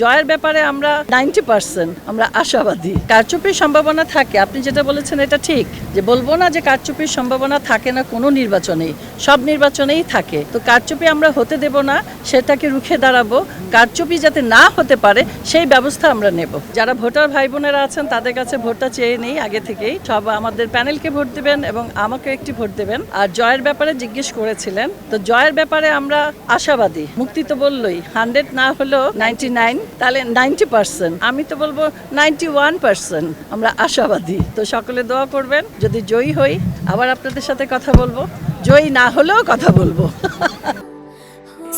জয়ের ব্যাপারে আমরা 90% আমরা আশাবাদী। কারচুপির সম্ভাবনা থাকে, আপনি যেটা বলেছেন এটা ঠিক, যে বলবো না যে কারচুপির সম্ভাবনা থাকে না কোনো নির্বাচনেই, সব নির্বাচনেই থাকে। তো কারচুপি আমরা হতে দেব না, সেটাকে রুখে দাঁড়াবো। কারচুপি যাতে না হতে পারে সেই ব্যবস্থা আমরা নেব। যারা ভোটার ভাই বোনেরা আছেন তাদের কাছে ভোটটা চেয়ে নেই আগে থেকেই, সব আমাদের প্যানেলকে ভোট দেবেন এবং আমাকে একটি ভোট দেবেন। আর জয়ের ব্যাপারে জিজ্ঞেস করেছিলেন, তো জয়ের ব্যাপারে আমরা আশাবাদী। মুক্তি তো বললই 100 না হলেও 99, তাহলে 90%, আমি তো বলবো 91% আমরা আশাবাদী। তো সকলে দোয়া করবেন, যদি জয়ী হই আবার আপনাদের সাথে কথা বলবো, জয়ী না হলেও কথা বলবো।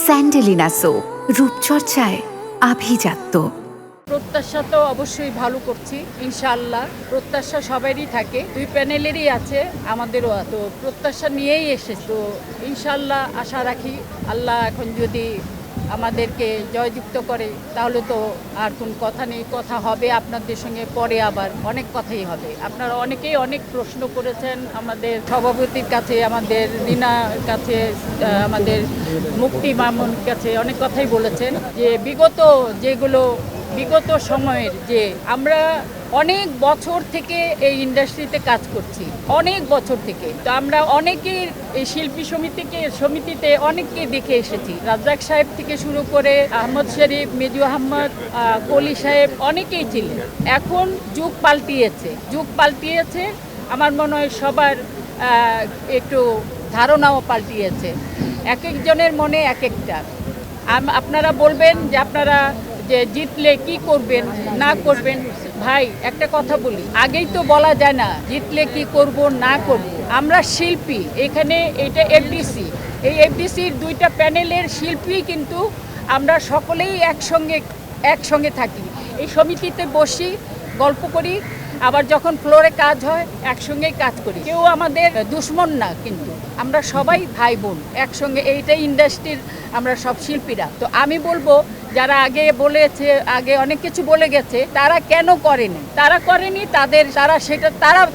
স্যান্ডেলিনা সো, রূপচর্চায় আভিজাত্য। প্রত্যাশা তো অবশ্যই ভালো করছি ইনশাআল্লাহ। প্রত্যাশা সবারই থাকে, দুই প্যানেলেরই আছে, আমাদেরও। তো প্রত্যাশা নিয়েই এসেছি, তো ইনশাআল্লাহ আশা রাখি আল্লাহ এখন যদি আমাদেরকে জয়যুক্ত করে তাহলে তো আর কোন কথা নেই, কথা হবে আপনাদের সঙ্গে পরে, আবার অনেক কথাই হবে। আপনারা অনেকেই অনেক প্রশ্ন করেছেন আমাদের সভাপতির কাছে, আমাদের রিনার কাছে, আমাদের মুক্তি মামুন কাছে অনেক কথাই বলেছেন, যে বিগত সময়ের যে আমরা অনেক বছর থেকে এই ইন্ডাস্ট্রিতে কাজ করছি, অনেক বছর থেকে। তো আমরা অনেকেই এই শিল্পী সমিতিতে অনেককে দেখে এসেছি, রাজ্জাক সাহেব থেকে শুরু করে আহমদ শরীফ, মেজু আহমদ, কলি সাহেব, অনেকেই ছিলেন। এখন যুগ পাল্টিয়েছে, আমার মনে হয় সবার একটু ধারণাও পাল্টিয়েছে, এক একজনের মনে এক একটা। আপনারা বলবেন যে আপনারা যে জিতলে কি করবেন না করবেন। ভাই একটা কথা বলি, আগেই তো বলা যায় না জিতলে কি করব না করব। আমরা শিল্পী, এখানে এটা এফডিসি, এই এফডিসির দুইটা প্যানেলের শিল্পী, কিন্তু আমরা সকলেই একসঙ্গে থাকি, এই সমিতিতে বসি, গল্প করি, আবার যখন ফ্লোরে কাজ হয় একসঙ্গেই কাজ করি। কেউ আমাদের দুশ্মন না, কিন্তু আমরা সবাই ভাই বোন একসঙ্গে, এইটাই ইন্ডাস্ট্রির আমরা সব শিল্পীরা। তো আমি বলবো যারা আগে বলেছে, আগে অনেক কিছু বলে গেছে, তারা কেন করেনি,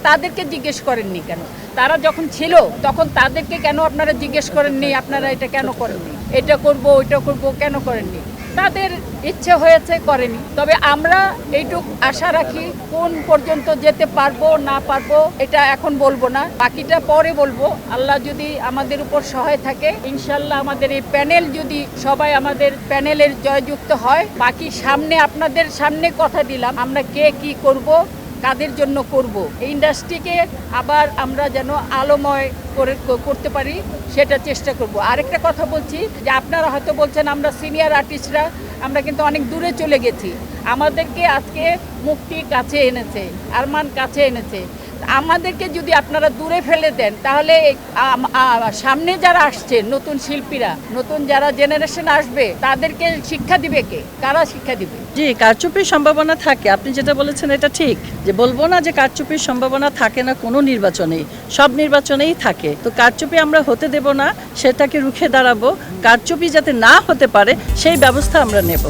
তাদেরকে জিজ্ঞেস করেননি কেন? তারা যখন ছিল তখন তাদেরকে কেন আপনারা জিজ্ঞেস করেননি, আপনারা এটা কেন করেননি, এটা করব ওইটা করব কেন করেননি? তাদের ইচ্ছে হয়েছে, করেনি। তবে আমরা এইটুক আশা রাখি, কোন পর্যন্ত যেতে পারবো না পারবো এটা এখন বলবো না, বাকিটা পরে বলবো। আল্লাহ যদি আমাদের উপর সহায় থাকে, ইনশাল্লাহ আমাদের এই প্যানেল যদি সবাই আমাদের প্যানেলের জয়যুক্ত হয়, বাকি সামনে আপনাদের সামনে কথা দিলাম, আমরা কে কি করব, কাদের জন্য করব, এই ইন্ডাস্ট্রিকে আবার আমরা যেন আলোময় করতে পারি সেটা চেষ্টা করব। আরেকটা কথা বলছি, যে আপনারা হয়তো বলছেন আমরা সিনিয়র আর্টিস্টরা আমরা কিন্তু অনেক দূরে চলে গেছি, আমাদেরকে আজকে মুক্তি কাছে এনেছে, আরমান কাছে এনেছে। আমাদেরকে যদি আপনারা দূরে ফেলে দেন, তাহলে সামনে যারা আসছে নতুন শিল্পীরা, নতুন যারা জেনারেশন আসবে, তাদেরকে শিক্ষা দিবে কে? কারা শিক্ষা দিবে? জি, কারচুপির সম্ভাবনা থাকে, আপনি যেটা বলেছেন এটা ঠিক, যে বলবো না যে কারচুপির সম্ভাবনা থাকে না কোনো নির্বাচনেই, সব নির্বাচনেই থাকে। তো কারচুপি আমরা হতে দেব না, সেটাকে রুখে দাঁড়াবো। কারচুপি যাতে না হতে পারে সেই ব্যবস্থা আমরা নেব।